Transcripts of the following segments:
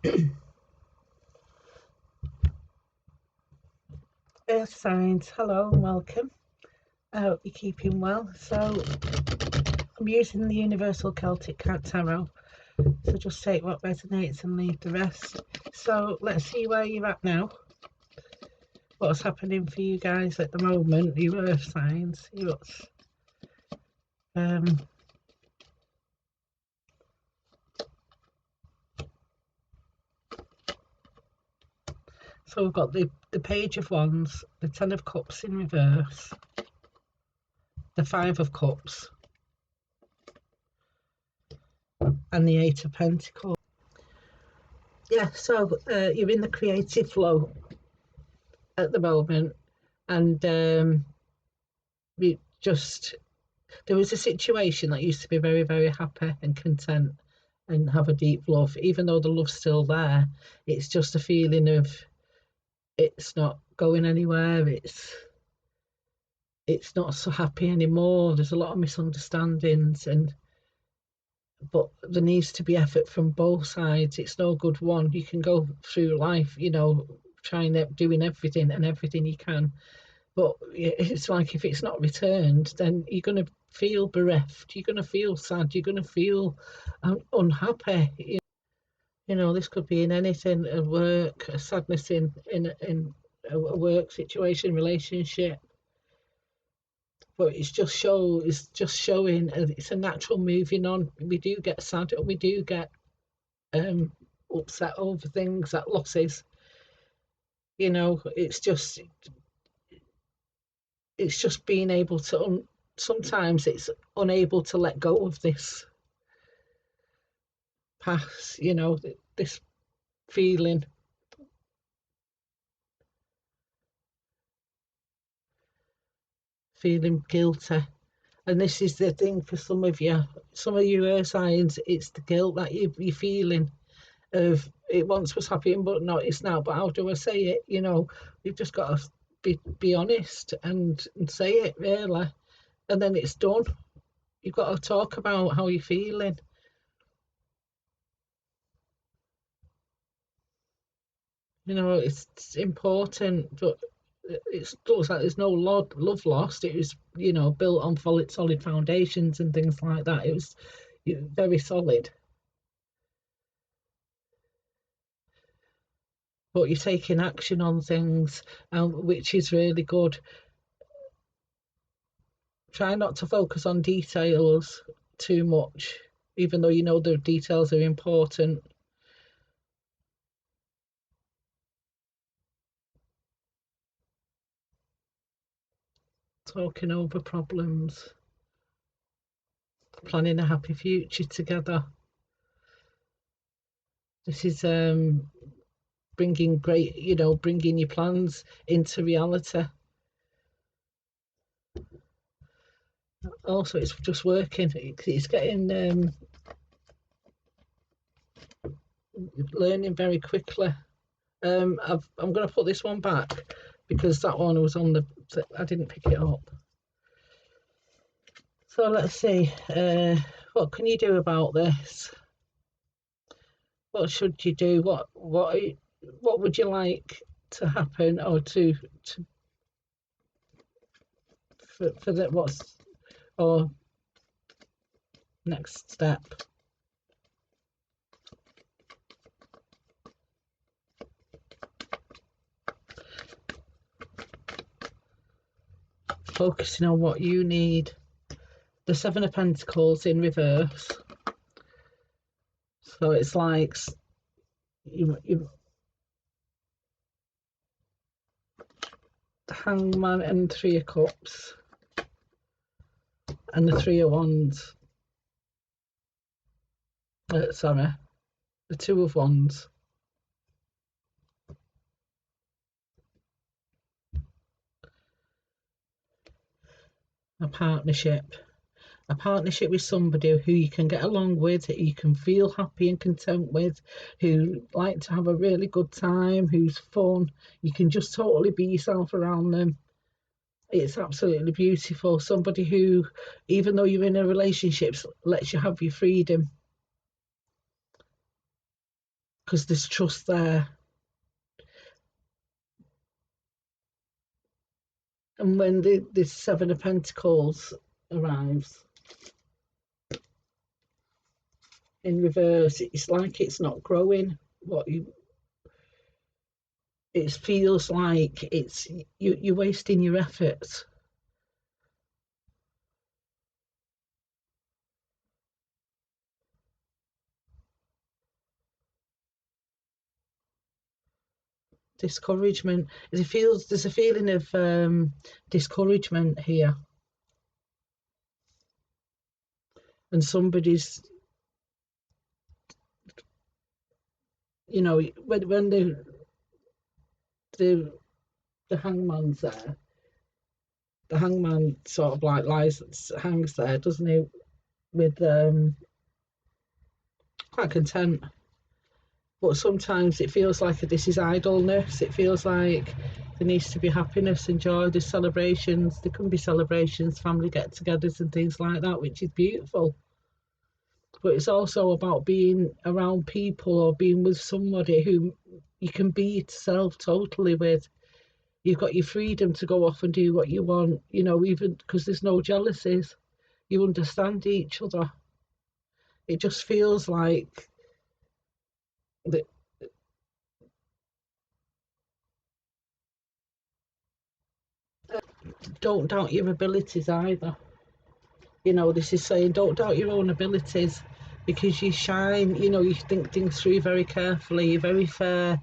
Earth signs, hello and welcome. I hope you're keeping well. So, I'm using the Universal Celtic Tarot, so just take what resonates and leave the rest. So, let's see where you're at now. What's happening for you guys at the moment, your Earth signs. So, we've got the Page of Wands, the Ten of Cups in reverse, the Five of Cups, and the Eight of Pentacles. Yeah, so you're in the creative flow at the moment, and there was a situation that used to be very, very happy and content and have a deep love. Even though the love's still there, it's just a feeling of it's not going anywhere. It's not so happy anymore. There's a lot of misunderstandings, but there needs to be effort from both sides. It's no good one. You can go through life, doing everything you can, but it's like if it's not returned, then you're going to feel bereft. You're going to feel sad. You're going to feel unhappy. This could be in anything: a work, a sadness in a work situation, relationship. But it's just showing it's a natural moving on. We do get sad, and we do get upset over things, that losses. It's just being able to. Sometimes it's unable to let go of this past. This feeling. Feeling guilty. And this is the thing for some of you Earth signs, it's the guilt that you're feeling of it once was happening, but not it's now. But how do I say it? You've just got to be honest and say it, really. And then it's done. You've got to talk about how you're feeling. It's important, but it looks like there's no love lost. It was, built on solid foundations and things like that. It was very solid. But you're taking action on things, which is really good. Try not to focus on details too much, even though the details are important. Talking over problems, planning a happy future together. This is bringing your plans into reality. Also, it's just working. It's getting learning very quickly. I'm going to put this one back because that one was I didn't pick it up. So let's see. What can you do about this? What should you do? What would you like to happen, or for that? What's or next step? Focusing on what you need. The Seven of Pentacles in reverse. So it's like you Hangman and Three of Cups and the Three of Wands. Sorry, the Two of Wands. A partnership with somebody who you can get along with, who you can feel happy and content with, who like to have a really good time, who's fun. You can just totally be yourself around them. It's absolutely beautiful. Somebody who, even though you're in a relationship, lets you have your freedom. because there's trust there. And when the Seven of Pentacles arrives in reverse, it's like it's not growing. It feels like you're wasting your efforts. Discouragement. There's a feeling of discouragement here, and somebody's, you know, when the hangman's there, the hangman sort of like hangs there, doesn't he, with quite content. But sometimes it feels like this is idleness. It feels like there needs to be happiness and joy. There's celebrations. There can be celebrations, family get-togethers and things like that, which is beautiful. But it's also about being around people or being with somebody who you can be yourself totally with. You've got your freedom to go off and do what you want, you know, even because there's no jealousies. You understand each other. It just feels like that. Don't doubt your abilities either. You know, this is saying don't doubt your own abilities because you shine, you know, you think things through very carefully, you're very fair.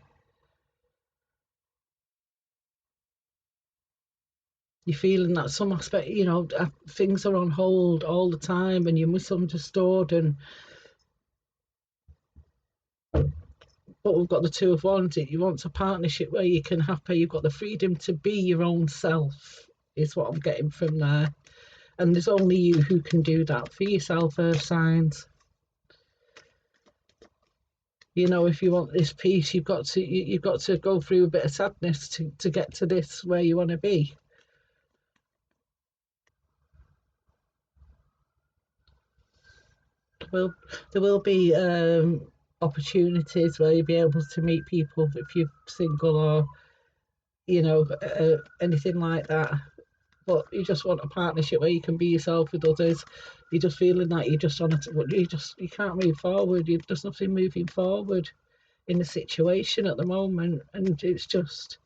You're feeling that some aspect, you know, things are on hold all the time and you're misunderstood. But we've got the Two of Wands. You want a partnership where you can you've got the freedom to be your own self, is what I'm getting from there. And there's only you who can do that for yourself, Earth signs. You know, if you want this peace, you've got to go through a bit of sadness to get to this where you want to be. Well, there will be opportunities where you'll be able to meet people if you're single or, you know, anything like that. But you just want a partnership where you can be yourself with others. You're just feeling that you're just on it. You can't move forward. There's nothing moving forward in the situation at the moment, and it's just.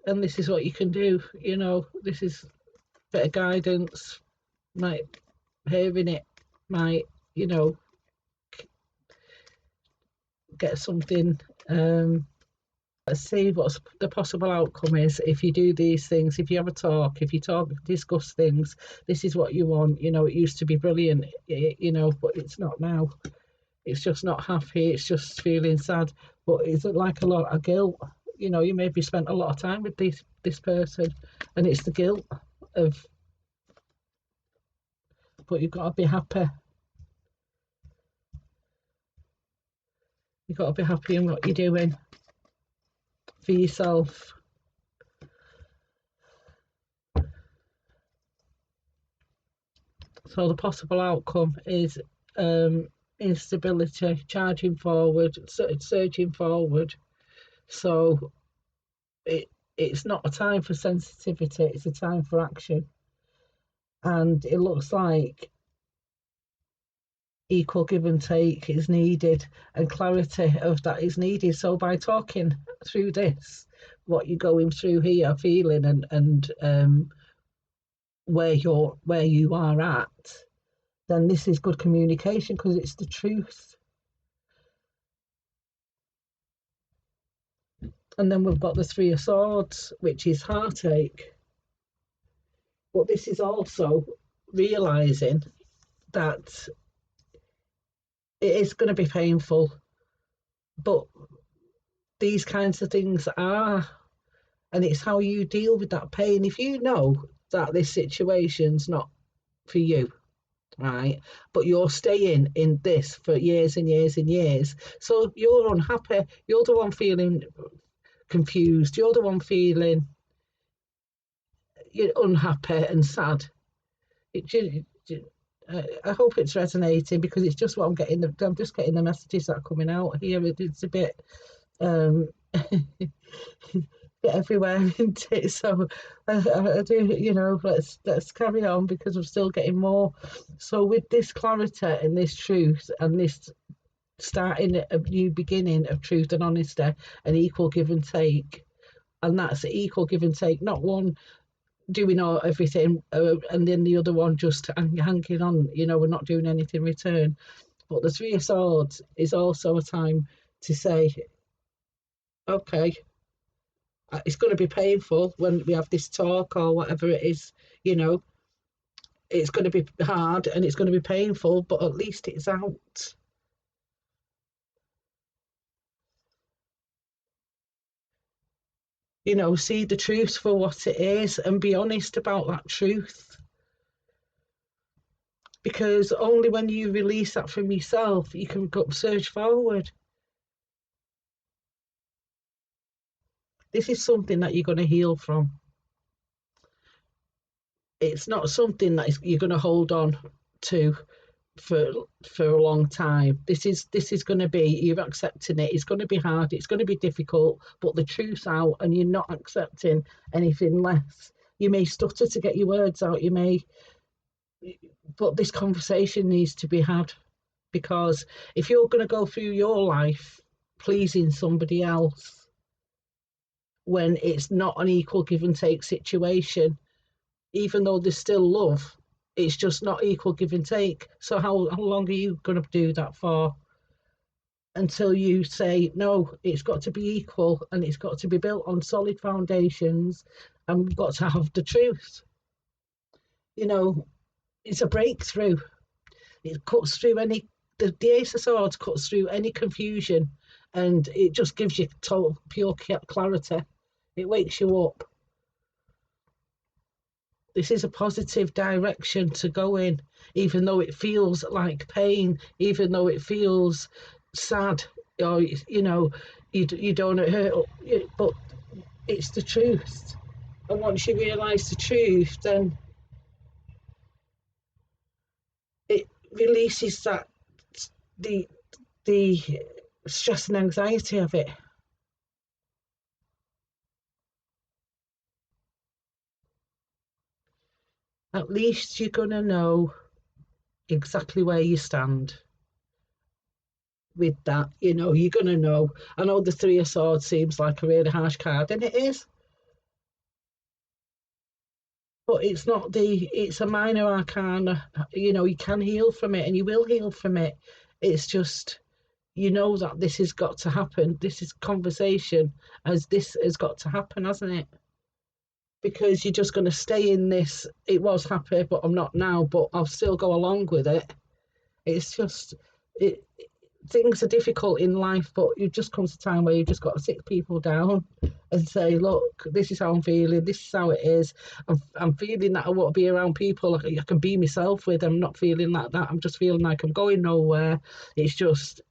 And this is what you can do. You know, this is a bit of guidance. Might hearing it might, you know, get something. Let's see what the possible outcome is if you do these things. If you have a talk, discuss things. This is what you want. You know, it used to be brilliant, you know, but it's not now. It's just not happy. It's just feeling sad. But is it like a lot of guilt? You know, you maybe spent a lot of time with this person, and it's the guilt of. But you've got to be happy. You've got to be happy in what you're doing for yourself. So the possible outcome is instability, charging forward, surging forward. So it's not a time for sensitivity, it's a time for action. And it looks like equal give and take is needed and clarity of that is needed. So by talking through this, what you're going through here, feeling and where you are at, then this is good communication because it's the truth. And then we've got the Three of Swords, which is heartache. But this is also realizing that it is going to be painful, but these kinds of things are, and it's how you deal with that pain. If you know that this situation's not for you, right, but you're staying in this for years and years and years, so you're unhappy, you're the one feeling confused, you're the one feeling you're unhappy and sad. I hope it's resonating, because it's just what I'm getting. I'm just getting the messages that are coming out here. It's a bit um, bit everywhere, isn't it? So I do, let's carry on, because I'm still getting more. So with this clarity and this truth and this starting a new beginning of truth and honesty and equal give and take, and that's equal give and take, not one doing all everything and then the other one just hanging on. We're not doing anything in return. But the Three of Swords is also a time to say, okay, it's going to be painful when we have this talk or whatever it is. you know it's going to be hard and it's going to be painful, but at least it's out. See the truth for what it is and be honest about that truth, because only when you release that from yourself you can go surge forward. This is something that you're going to heal from. It's not something that you're going to hold on to for a long time. This is going to be, you're accepting it. It's going to be hard, it's going to be difficult, but the truth's out and you're not accepting anything less. You may stutter to get your words out, but this conversation needs to be had, because if you're going to go through your life pleasing somebody else when it's not an equal give and take situation, even though there's still love, it's just not equal give and take. So how long are you going to do that for? Until you say, no, it's got to be equal and it's got to be built on solid foundations, and we've got to have the truth. It's a breakthrough. It cuts through the Ace of Swords cuts through any confusion, and it just gives you total pure clarity. It wakes you up. This is a positive direction to go in, even though it feels like pain, even though it feels sad, or you don't hurt, but it's the truth. And once you realise the truth, then it releases the stress and anxiety of it. At least you're going to know exactly where you stand with that. You're going to know. I know the Three of Swords seems like a really harsh card, and it is, but it's a minor arcana. You can heal from it and you will heal from it. It's just, that this has got to happen. This is conversation, as this has got to happen, hasn't it? Because you're just going to stay in this, it was happy but I'm not now, but I'll still go along with it. It's just, things are difficult in life, but it just comes a time where you've just got to sit people down and say, look, this is how I'm feeling, this is how it is. I'm feeling that I want to be around people I can be myself with. I'm not feeling like that. I'm just feeling like I'm going nowhere. It's just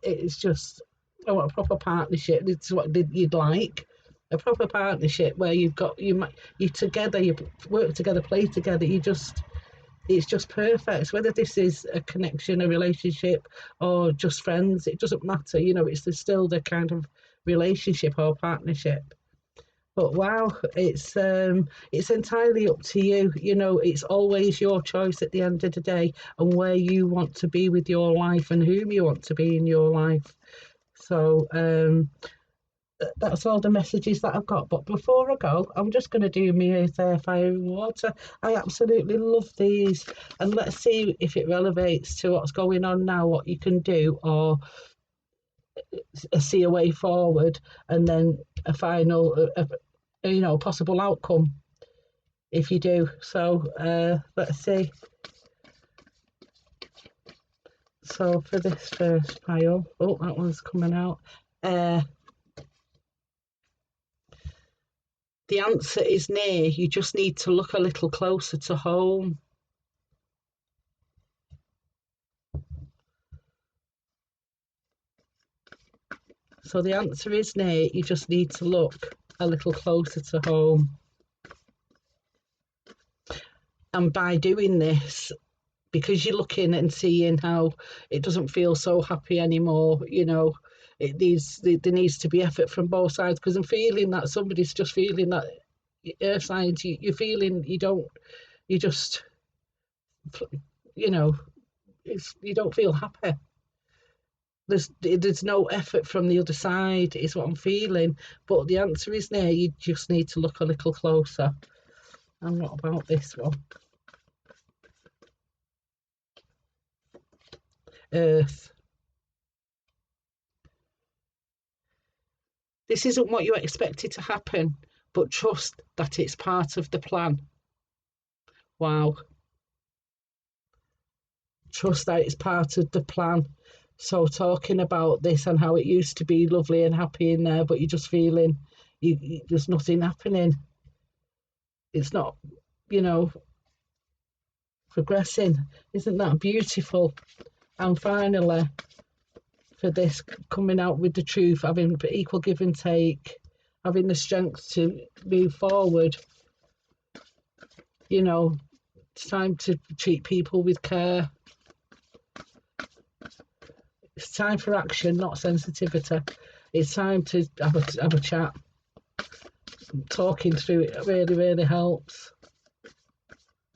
I want a proper partnership. It's what you'd like. A proper partnership where you together, you work together, play together. It's just perfect. Whether this is a connection, a relationship, or just friends, it doesn't matter. It's still the kind of relationship or partnership. But wow, it's entirely up to you. It's always your choice at the end of the day, and where you want to be with your life and whom you want to be in your life. So that's all the messages that I've got. But before I go, I'm just going to do my fire and water. I absolutely love these, and let's see if it relates to what's going on now, what you can do, or see a way forward, and then a final, possible outcome if you do. So let's see. So for this first pile, oh, that one's coming out. The answer is near. You just need to look a little closer to home. So the answer is near. You just need to look a little closer to home. And by doing this, because you're looking and seeing how it doesn't feel so happy anymore. There needs to be effort from both sides, because I'm feeling that somebody's just feeling that earth signs, you're feeling you just, you know, you don't feel happy. There's no effort from the other side, is what I'm feeling. But the answer is there. You just need to look a little closer. And what about this one? Earth. This isn't what you expected to happen, but trust that it's part of the plan. Wow. Trust that it's part of the plan. So talking about this and how it used to be lovely and happy in there, but you're just feeling there's nothing happening. It's not, progressing. Isn't that beautiful? And finally, for this, coming out with the truth, having equal give and take, having the strength to move forward. It's time to treat people with care. It's time for action, not sensitivity. It's time to have a chat. Talking through it really, really helps.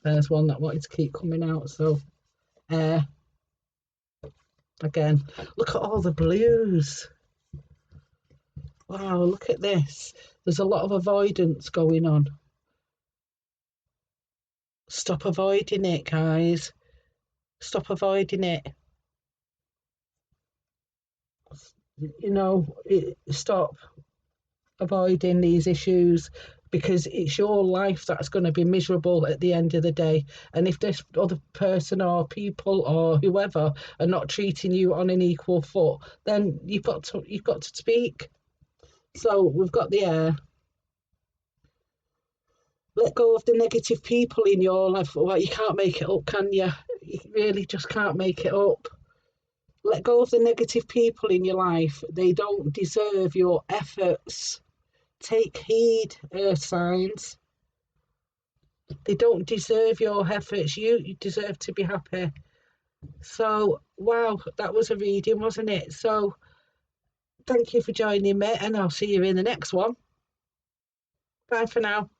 There's one that wanted to keep coming out. So, again, look at all the blues. Wow, look at this. There's a lot of avoidance going on. Stop avoiding it, guys. Stop avoiding it. Stop avoiding these issues, because it's your life that's going to be miserable at the end of the day. And if this other person or people or whoever are not treating you on an equal foot, then you've got to speak. So we've got the air. Let go of the negative people in your life. Well, you can't make it up, can you? You really just can't make it up. Let go of the negative people in your life. They don't deserve your efforts. Take heed, earth signs. They don't deserve your efforts. You deserve to be happy. So, wow, that was a reading, wasn't it? So, thank you for joining me, and I'll see you in the next one. Bye for now.